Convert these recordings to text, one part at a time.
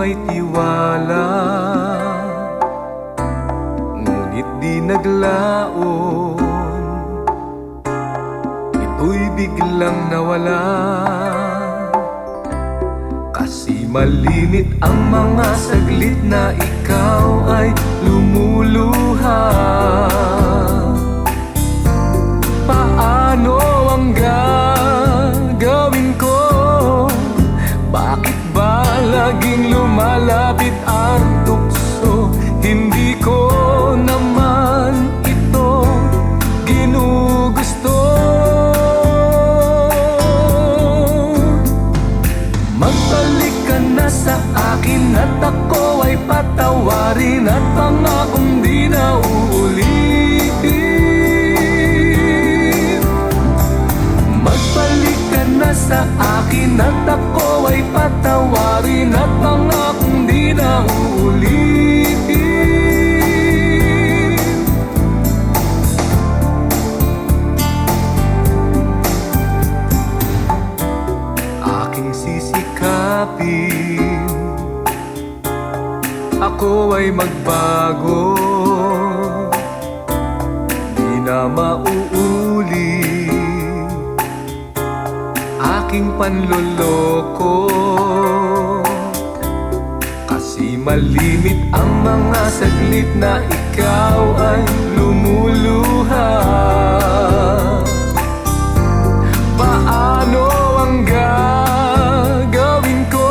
may tiwala, ngunit di naglaon. Ito'y biglang nawala, kasi malimit ang mga saglit na ikaw ay lumuluha. Paano ang gagawin ko? Bakit ba laging lumalapit ang tukso? Hindi ko naman ito ginugusto. Magbalik ka na sa akin at ako ay patawarin, at pangakong di na uulitin. Magbalik ka na sa akin at ako ay patawarin, at pangakong di na uulitin. Aking sisikapin, ako ay magbago, di na mauulit aking panloloko. Kasi malimit ang mga saglit na ikaw ay lumuluha. Paano ang gagawin ko?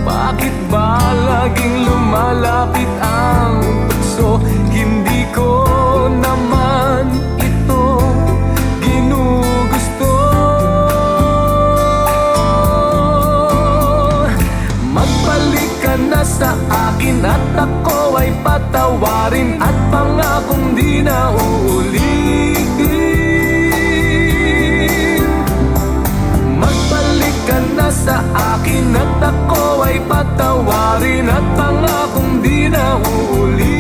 Bakit ba laging lumalapit ang tukso? Hindi ko naman ito ginugusto. Magbalik ka na sa akin at ako ay patawarin, at pangakong di na uulitin. Magbalik ka na sa akin at ako ay patawarin, at pangakong di na uulitin.